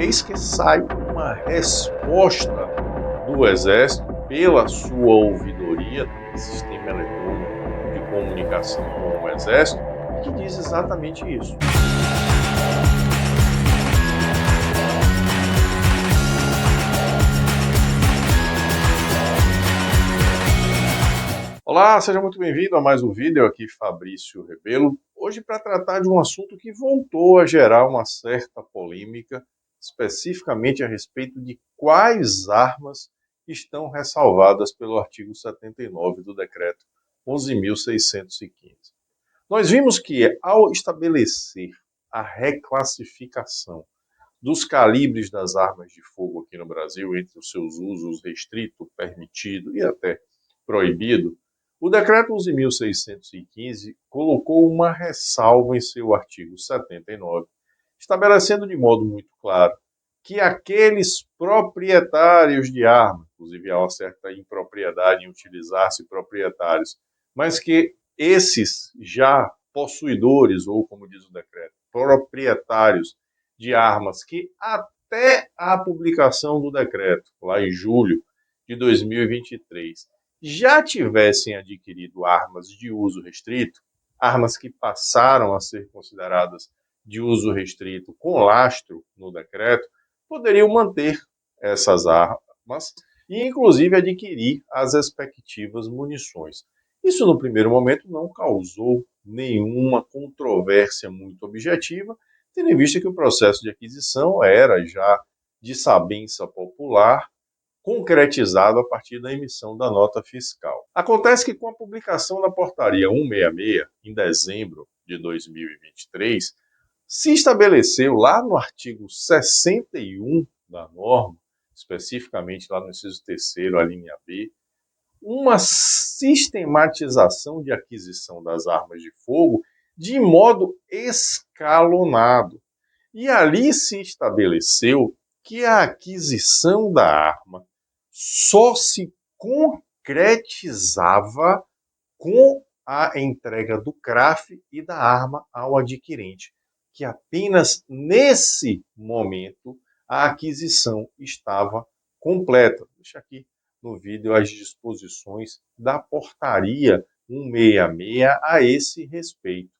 eis que sai uma resposta do Exército pela sua ouvidoria, sistema eletrônico de comunicação com o Exército, que diz exatamente isso. Olá, seja muito bem-vindo a mais um vídeo, aqui Fabrício Rebelo, hoje para tratar de um assunto que voltou a gerar uma certa polêmica, especificamente a respeito de quais armas estão ressalvadas pelo artigo 79 do Decreto 11.615. Nós vimos que, ao estabelecer a reclassificação dos calibres das armas de fogo aqui no Brasil, entre os seus usos restrito, permitido e até proibido, o Decreto 11.615 colocou uma ressalva em seu artigo 79, estabelecendo de modo muito claro que aqueles proprietários de arma, inclusive há uma certa impropriedade em utilizar-se proprietários, mas que esses já possuidores, ou como diz o decreto, proprietários de armas que até a publicação do decreto, lá em julho de 2023, já tivessem adquirido armas de uso restrito, armas que passaram a ser consideradas de uso restrito com lastro no decreto, poderiam manter essas armas e, inclusive, adquirir as respectivas munições. Isso, no primeiro momento, não causou nenhuma controvérsia muito objetiva, tendo em vista que o processo de aquisição era já de sabença popular, concretizado a partir da emissão da nota fiscal. Acontece que, com a publicação da portaria 166, em dezembro de 2023, se estabeleceu lá no artigo 61 da norma, especificamente lá no inciso 3º, a linha B, uma sistematização de aquisição das armas de fogo de modo escalonado. E ali se estabeleceu que a aquisição da arma só se concretizava com a entrega do CRAF e da arma ao adquirente, que apenas nesse momento a aquisição estava completa. Deixa aqui no vídeo as disposições da portaria 166 a esse respeito.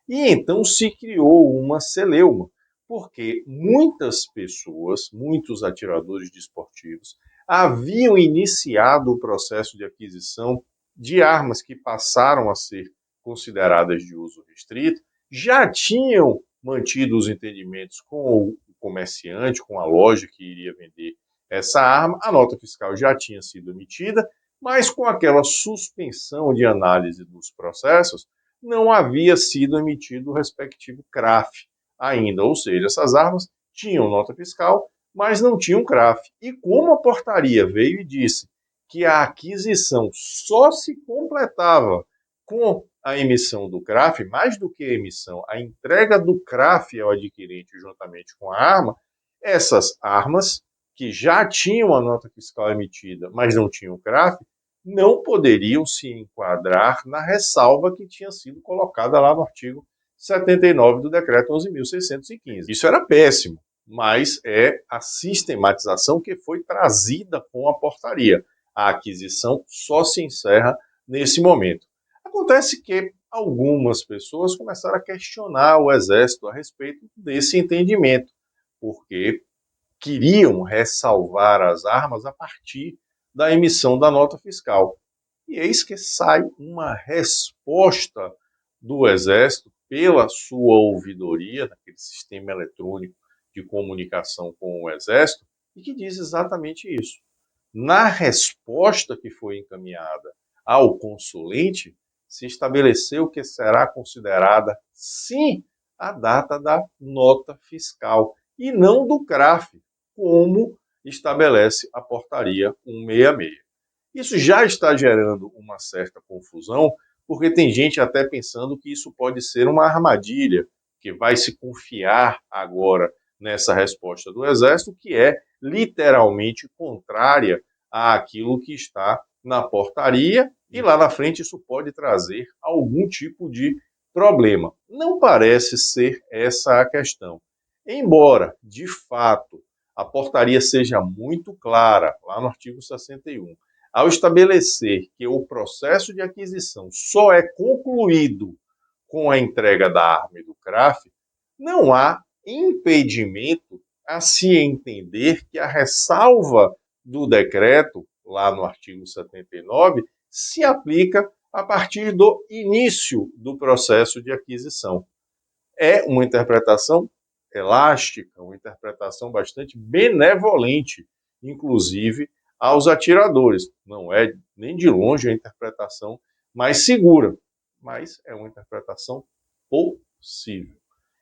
E então se criou uma celeuma, porque muitas pessoas, muitos atiradores desportivos, haviam iniciado o processo de aquisição de armas que passaram a ser consideradas de uso restrito, já tinham mantido os entendimentos com o comerciante, com a loja que iria vender essa arma, a nota fiscal já tinha sido emitida, mas com aquela suspensão de análise dos processos, não havia sido emitido o respectivo CRAF ainda, ou seja, essas armas tinham nota fiscal, mas não tinham CRAF. E como a portaria veio e disse que a aquisição só se completava com a emissão do CRAF, mais do que a emissão, a entrega do CRAF ao adquirente juntamente com a arma, essas armas que já tinham a nota fiscal emitida, mas não tinham o CRAF, não poderiam se enquadrar na ressalva que tinha sido colocada lá no artigo 79 do Decreto 11.615. Isso era péssimo, mas é a sistematização que foi trazida com a portaria. A aquisição só se encerra nesse momento. Acontece que algumas pessoas começaram a questionar o Exército a respeito desse entendimento, porque queriam ressalvar as armas a partir da emissão da nota fiscal. E eis que sai uma resposta do Exército pela sua ouvidoria, naquele sistema eletrônico de comunicação com o Exército, e que diz exatamente isso. Na resposta que foi encaminhada ao consulente, se estabeleceu que será considerada, sim, a data da nota fiscal, e não do CRAF, como estabelece a portaria 166. Isso já está gerando uma certa confusão, porque tem gente até pensando que isso pode ser uma armadilha, que vai se confiar agora nessa resposta do Exército, que é literalmente contrária àquilo que está na portaria, e lá na frente isso pode trazer algum tipo de problema. Não parece ser essa a questão. Embora, de fato, a portaria seja muito clara, lá no artigo 61, ao estabelecer que o processo de aquisição só é concluído com a entrega da arma e do CRAF, não há impedimento a se entender que a ressalva do decreto, lá no artigo 79, se aplica a partir do início do processo de aquisição. É uma interpretação elástica, uma interpretação bastante benevolente, inclusive aos atiradores. Não é nem de longe a interpretação mais segura, mas é uma interpretação possível.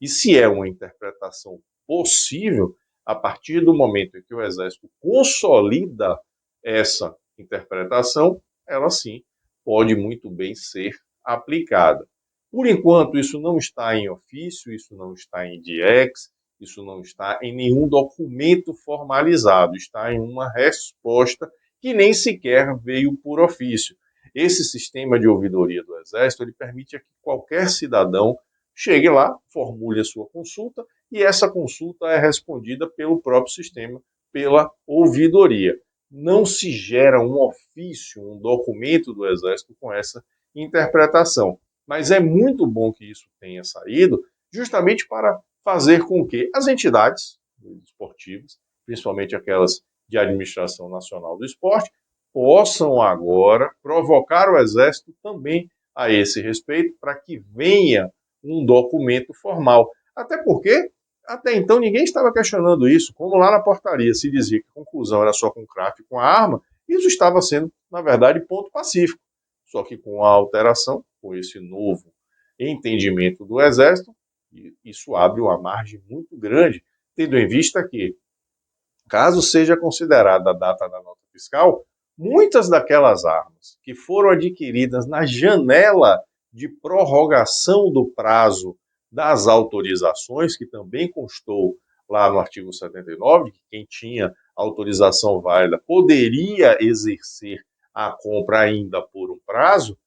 E se é uma interpretação possível, a partir do momento em que o Exército consolida essa interpretação, ela sim pode muito bem ser aplicada. Por enquanto, isso não está em ofício, isso não está em DIEX, isso não está em nenhum documento formalizado, está em uma resposta que nem sequer veio por ofício. Esse sistema de ouvidoria do Exército, ele permite que qualquer cidadão chegue lá, formule a sua consulta, e essa consulta é respondida pelo próprio sistema, pela ouvidoria. Não se gera um ofício, um documento do Exército com essa interpretação. Mas é muito bom que isso tenha saído, justamente para fazer com que as entidades esportivas, principalmente aquelas de administração nacional do esporte, possam agora provocar o Exército também a esse respeito, para que venha um documento formal. Até porque, até então, ninguém estava questionando isso. Como lá na portaria se dizia que a conclusão era só com o CRAF e com a arma, isso estava sendo, na verdade, ponto pacífico. Só que com a alteração, com esse novo entendimento do Exército, isso abre uma margem muito grande, tendo em vista que, caso seja considerada a data da nota fiscal, muitas daquelas armas que foram adquiridas na janela de prorrogação do prazo das autorizações, que também constou lá no artigo 79, que quem tinha autorização válida poderia exercer a compra ainda por um prazo,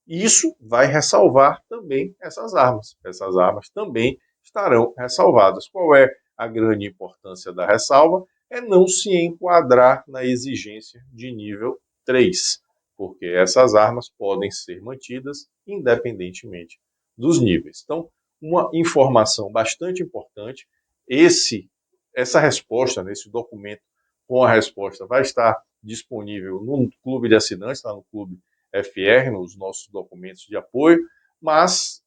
isso vai ressalvar também essas armas. Essas armas também estarão ressalvadas. Qual é a grande importância da ressalva? É não se enquadrar na exigência de nível 3, porque essas armas podem ser mantidas independentemente dos níveis. Então, uma informação bastante importante, essa resposta, nesse documento com a resposta, vai estar disponível no Clube de Assinantes, lá no Clube FR, nos nossos documentos de apoio, mas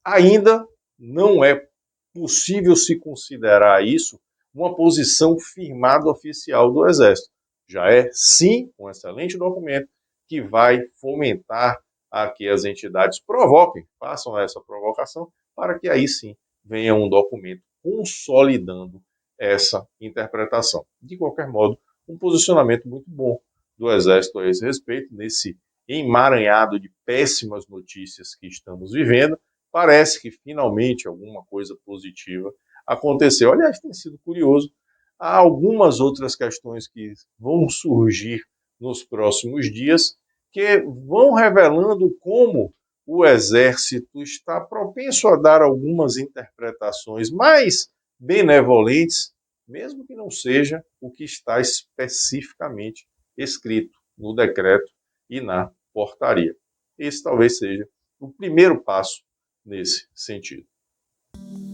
ainda não é possível se considerar isso uma posição firmada oficial do Exército. Já é, sim, um excelente documento que vai fomentar a que as entidades provoquem, façam essa provocação, para que aí sim venha um documento consolidando essa interpretação. De qualquer modo, um posicionamento muito bom do Exército a esse respeito, nesse emaranhado de péssimas notícias que estamos vivendo. Parece que finalmente alguma coisa positiva aconteceu. Aliás, tem sido curioso, há algumas outras questões que vão surgir nos próximos dias que vão revelando como o Exército está propenso a dar algumas interpretações mais benevolentes, mesmo que não seja o que está especificamente escrito no decreto e na portaria. Esse talvez seja o primeiro passo nesse sentido.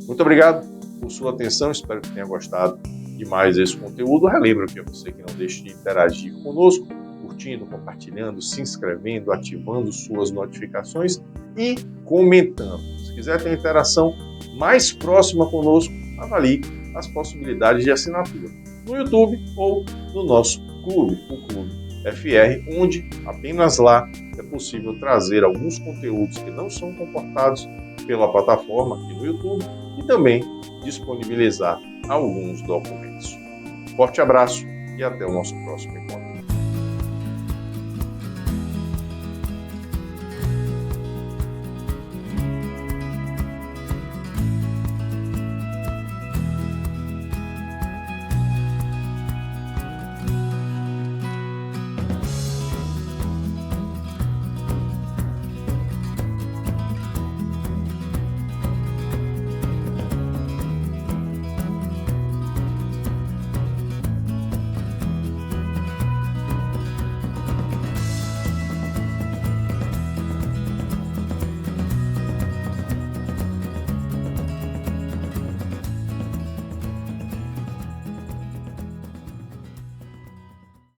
Muito obrigado por sua atenção, espero que tenha gostado de mais esse conteúdo. Relembro que é você que não deixe de interagir conosco, curtindo, compartilhando, se inscrevendo, ativando suas notificações e comentando. Se quiser ter interação mais próxima conosco, avalie as possibilidades de assinatura no YouTube ou no nosso clube, o Clube FR, onde apenas lá é possível trazer alguns conteúdos que não são comportados pela plataforma aqui no YouTube e também disponibilizar alguns documentos. Forte abraço e até o nosso próximo encontro.